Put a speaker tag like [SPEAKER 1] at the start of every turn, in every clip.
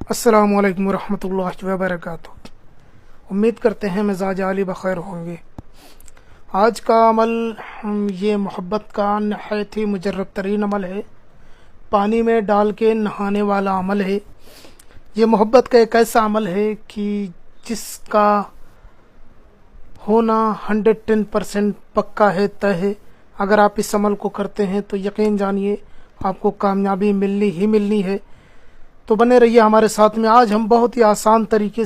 [SPEAKER 1] अस्सलामु अलैकुम वरहमतुल्लाहि वबरकातुहू। उम्मीद करते हैं मिजाज आली बखैर होंगे। आज का अमल ये मोहब्बत का नहायत ही मुजर्रब तरीन अमल है। पानी में डाल के नहाने वाला अमल है। ये मोहब्बत का एक ऐसा अमल है कि जिसका होना 110% पक्का है, तय है। अगर आप इस अमल को करते हैं तो यकीन जानिए आपको कामयाबी मिलनी ही मिलनी है। तो बने रहिए हमारे साथ में। आज हम बहुत ही आसान तरीके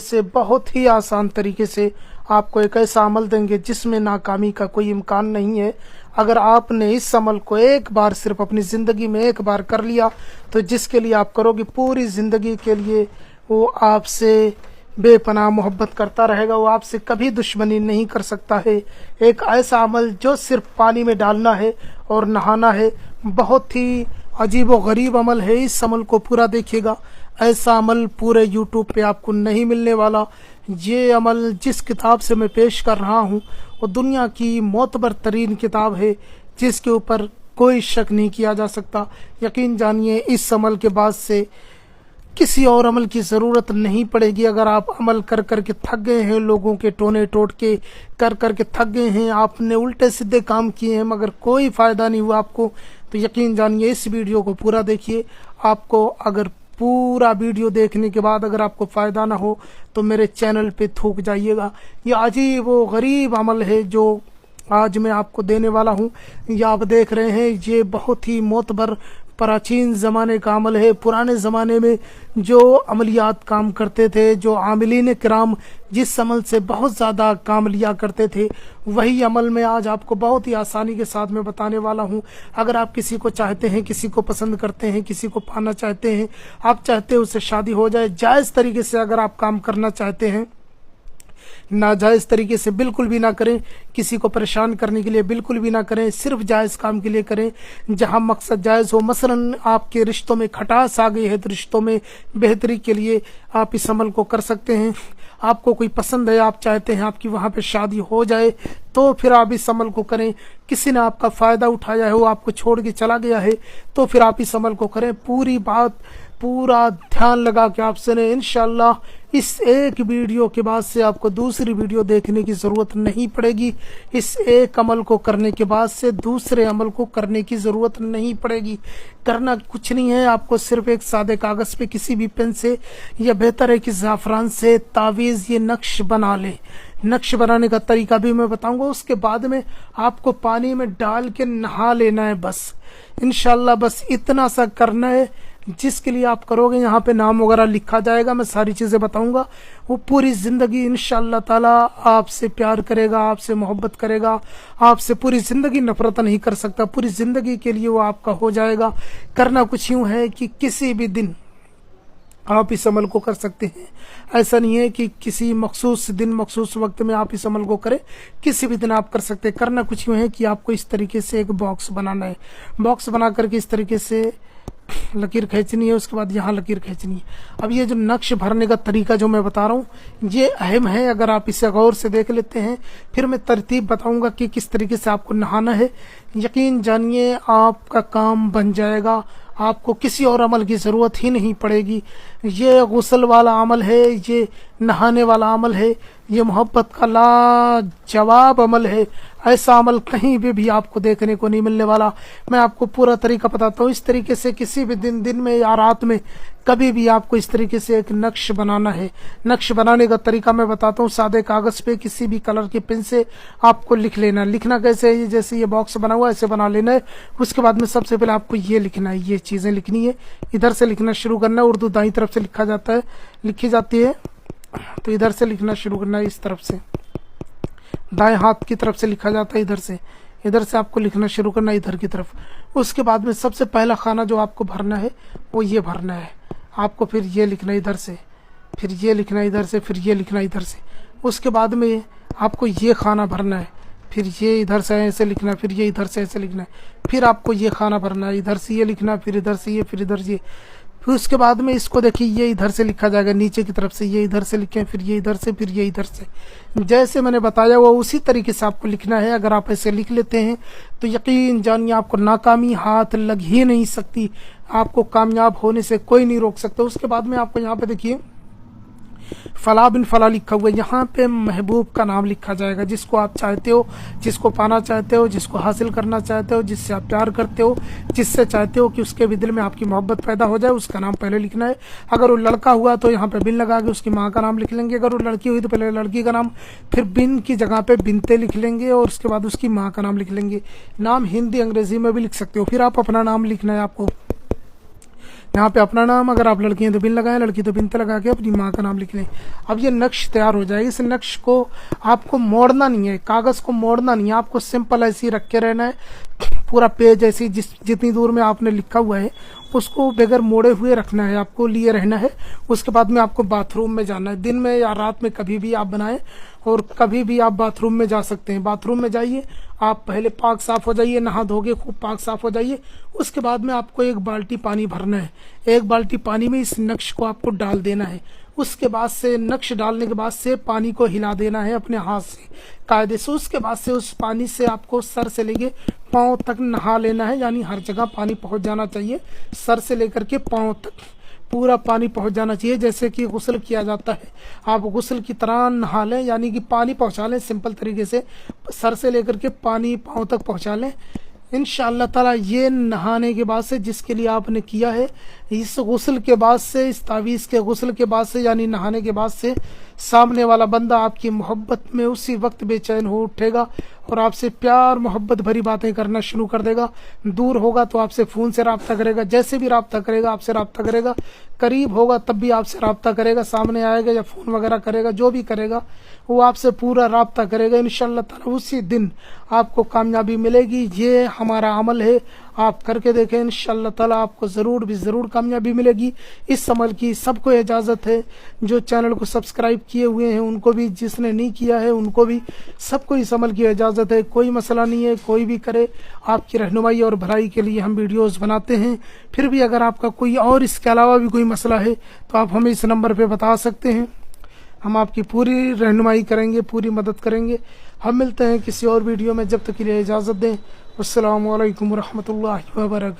[SPEAKER 1] से आपको एक ऐसा अमल देंगे जिसमें नाकामी का कोई इम्कान नहीं है। अगर आपने इस अमल को एक बार, सिर्फ अपनी ज़िंदगी में एक बार कर लिया, तो जिसके लिए आप करोगे पूरी ज़िंदगी के लिए वो आपसे बेपनाह मोहब्बत करता रहेगा। वो आपसे कभी दुश्मनी नहीं कर सकता है। एक ऐसा अमल जो सिर्फ पानी में डालना है और नहाना है। बहुत ही अजीब व गरीब अमल है। इस अमल को पूरा देखिएगा। ऐसा अमल पूरे यूट्यूब पे आपको नहीं मिलने वाला। ये अमल जिस किताब से मैं पेश कर रहा हूँ वो दुनिया की मोतबर तरीन किताब है, जिसके ऊपर कोई शक नहीं किया जा सकता। यकीन जानिए इस अमल के बाद से किसी और अमल की ज़रूरत नहीं पड़ेगी। अगर आप अमल कर कर के थक गए हैं, लोगों के टोने टोट के कर कर के थक गए हैं, आपने उल्टे सीधे काम किए हैं मगर कोई फ़ायदा नहीं हुआ आपको, तो यकीन जानिए इस वीडियो को पूरा देखिए। आपको अगर पूरा वीडियो देखने के बाद अगर आपको फ़ायदा ना हो तो मेरे चैनल पे थूक जाइएगा। ये अजीब वो गरीब अमल है जो आज मैं आपको देने वाला हूँ। ये आप देख रहे हैं, ये बहुत ही मोतबर प्राचीन ज़माने का अमल है। पुराने ज़माने में जो अमलियात काम करते थे, जो आमिलीन किराम जिस अमल से बहुत ज़्यादा काम लिया करते थे, वही अमल मैं आज आपको बहुत ही आसानी के साथ में बताने वाला हूँ। अगर आप किसी को चाहते हैं, किसी को पसंद करते हैं, किसी को पाना चाहते हैं, आप चाहते हैं उससे शादी हो जाए, जायज़ तरीके से अगर आप काम करना चाहते हैं, नाजायज़ तरीके से बिल्कुल भी ना करें, किसी को परेशान करने के लिए बिल्कुल भी ना करें, सिर्फ जायज़ काम के लिए करें जहां मकसद जायज़ हो। मसलन आपके रिश्तों में खटास आ गई है तो रिश्तों में बेहतरी के लिए आप इस अमल को कर सकते हैं। आपको कोई पसंद है, आप चाहते हैं आपकी वहां पे शादी हो जाए, तो फिर आप इस अमल को करें। किसी ने आपका फ़ायदा उठाया है, वो आपको छोड़ के चला गया है, तो फिर आप इस अमल को करें। पूरी बात पूरा ध्यान लगा के आप सुने। इंशाअल्लाह इस एक वीडियो के बाद से आपको दूसरी वीडियो देखने की ज़रूरत नहीं पड़ेगी। इस एक अमल को करने के बाद से दूसरे अमल को करने की ज़रूरत नहीं पड़ेगी। करना कुछ नहीं है, आपको सिर्फ एक सादे कागज़ पे किसी भी पेन से, या बेहतर है कि ज़ाफ़रान से तावीज़ ये नक्श बना ले। नक्श बनाने का तरीका भी मैं बताऊंगा। उसके बाद में आपको पानी में डाल के नहा लेना है बस। इंशाअल्लाह बस इतना सा करना है। जिसके लिए आप करोगे यहाँ पे नाम वगैरह लिखा जाएगा, मैं सारी चीज़ें बताऊंगा। वो पूरी ज़िंदगी इंशाअल्लाह ताला आपसे प्यार करेगा, आपसे मोहब्बत करेगा, आपसे पूरी ज़िंदगी नफरत नहीं कर सकता। पूरी ज़िंदगी के लिए वो आपका हो जाएगा। करना कुछ यूँ है कि किसी भी दिन आप इस अमल को कर सकते हैं। ऐसा नहीं है कि किसी मखसूस दिन, मखसूस वक्त में आप इस अमल को करें, किसी भी दिन आप कर सकते हैं। करना कुछ यूँ है कि आपको इस तरीके से एक बॉक्स बनाना है। बॉक्स बना करके इस तरीके से लकीर खींचनी है, उसके बाद यहाँ लकीर खींचनी है। अब ये जो नक्श भरने का तरीका जो मैं बता रहा हूँ ये अहम है। अगर आप इसे गौर से देख लेते हैं, फिर मैं तरतीब बताऊंगा कि किस तरीके से आपको नहाना है। यकीन जानिए आपका काम बन जाएगा। आपको किसी और अमल की ज़रूरत ही नहीं पड़ेगी। ये गुस्ल वाला अमल है, ये नहाने वाला अमल है, ये मोहब्बत का लाजवाब अमल है। ऐसा अमल कहीं भी आपको देखने को नहीं मिलने वाला। मैं आपको पूरा तरीका बताता हूँ। इस तरीके से किसी भी दिन में या रात में कभी भी आपको इस तरीके से एक नक्श बनाना है। नक्श बनाने का तरीका मैं बताता हूँ। सादे कागज़ पे किसी भी कलर के पेन से आपको लिख लेना। लिखना कैसे है, जैसे ये बॉक्स बना हुआ है ऐसे बना लेना है। उसके बाद में सबसे पहले आपको ये लिखना है, ये चीज़ें लिखनी है। इधर से लिखना शुरू करना है। उर्दू दाईं तरफ से लिखा जाता है, लिखी जाती है, तो इधर से लिखना शुरू करना है। इस तरफ से दाएं हाथ की तरफ से लिखा जाता है, इधर से आपको लिखना शुरू करना है इधर की तरफ। उसके बाद में सबसे पहला खाना जो आपको भरना है वो ये भरना है आपको। फिर ये लिखना है इधर से, फिर ये लिखना है इधर से, फिर ये लिखना है इधर से। उसके बाद में आपको ये खाना भरना है, फिर ये इधर से ऐसे लिखना है, फिर ये इधर से ऐसे लिखना है। फिर आपको ये खाना भरना है, इधर से ये लिखना, फिर इधर से ये, फिर इधर से ये। फिर उसके बाद में इसको देखिए ये इधर से लिखा जाएगा नीचे की तरफ से, ये इधर से लिखें, फिर ये इधर से, फिर ये इधर से। जैसे मैंने बताया वो उसी तरीके से आपको लिखना है। अगर आप ऐसे लिख लेते हैं तो यकीन जानिए आपको नाकामी हाथ लग ही नहीं सकती, आपको कामयाब होने से कोई नहीं रोक सकता। उसके बाद में आपको यहाँ पे देखिए फला बिन फला लिखा हुआ है, यहाँ पे महबूब का नाम लिखा जाएगा, जिसको आप चाहते हो, जिसको पाना चाहते हो, जिसको हासिल करना चाहते हो, जिससे आप प्यार करते हो, जिससे चाहते हो कि उसके भी दिल में आपकी मोहब्बत पैदा हो जाए, उसका नाम पहले लिखना है। अगर वो लड़का हुआ तो यहाँ पे बिन लगा के उसकी माँ का नाम लिख लेंगे, अगर वो लड़की हुई तो पहले लड़की का नाम, फिर बिन की जगह पे बिनते लिख लेंगे और उसके बाद उसकी माँ का नाम लिख लेंगे। नाम हिंदी अंग्रेजी में भी लिख सकते हो। फिर आप अपना नाम लिखना है आपको, यहाँ पे अपना नाम, अगर आप लड़की हैं तो बिन लगाएं, लड़की तो बिनते लगा के अपनी माँ का नाम लिख लें। अब ये नक्श तैयार हो जाएगा। इस नक्श को आपको मोड़ना नहीं है, कागज को मोड़ना नहीं है, आपको सिंपल ऐसे ही रख के रहना है। पूरा पेज ऐसे जितनी दूर में आपने लिखा हुआ है उसको बगैर मोड़े हुए रखना है, आपको लिए रहना है। उसके बाद में आपको बाथरूम में जाना है, दिन में या रात में कभी भी आप बनाएं और कभी भी आप बाथरूम में जा सकते हैं। बाथरूम में जाइए, आप पहले पाक साफ हो जाइए, नहा धोके खूब पाक साफ हो जाइए। उसके बाद में आपको 1 बाल्टी पानी भरना है, 1 बाल्टी पानी में इस नक्श को आपको डाल देना है। उसके बाद से नक्श डालने के बाद से पानी को हिला देना है अपने हाथ से कायदे से। उसके बाद से उस पानी से आपको सर से लेके पाँव तक नहा लेना है, यानी हर जगह पानी पहुंच जाना चाहिए, सर से लेकर के पाँव तक पूरा पानी पहुंच जाना चाहिए। जैसे कि गुस्ल किया जाता है, आप गुस्ल की तरह नहा लें, यानी कि पानी पहुंचा लें सिंपल तरीके से, सर से लेकर के पानी पाँव तक पहुंचा लें। इंशाअल्लाह ताला ये नहाने के बाद से जिसके लिए आपने किया है, इस गुस्ल के बाद से, इस तावीज़ के गुस्ल के बाद से, यानी नहाने के बाद से सामने वाला बंदा आपकी मोहब्बत में उसी वक्त बेचैन हो उठेगा और आपसे प्यार मोहब्बत भरी बातें करना शुरू कर देगा। दूर होगा तो आपसे फ़ोन से रब्ता करेगा, जैसे भी रब्ता करेगा आपसे रब्ता करेगा। करीब होगा तब भी आपसे रब्ता करेगा, सामने आएगा या फ़ोन वगैरह करेगा, जो भी करेगा वो आपसे पूरा रब्ता करेगा। इंशाअल्लाह ताला उसी दिन आपको कामयाबी मिलेगी। ये हमारा अमल है, आप करके देखें, इंशाअल्लाह ताला आपको ज़रूर कामयाबी मिलेगी। इस अमल की सबको इजाज़त है, जो चैनल को सब्सक्राइब किए हुए हैं उनको भी, जिसने नहीं किया है उनको भी, सबको इस अमल की इजाज़त है। कोई मसला नहीं है, कोई भी करे, आपकी रहनुमाई और भलाई के लिए हम वीडियोस बनाते हैं। फिर भी अगर आपका कोई और इसके अलावा भी कोई मसला है तो आप हमें इस नंबर पे बता सकते हैं, हम आपकी पूरी रहनुमाई करेंगे, पूरी मदद करेंगे। हम मिलते हैं किसी और वीडियो में, जब तक के लिए इजाज़त दें। अस्सलामु अलैकुम व रहमतुल्लाहि व बरकातहू।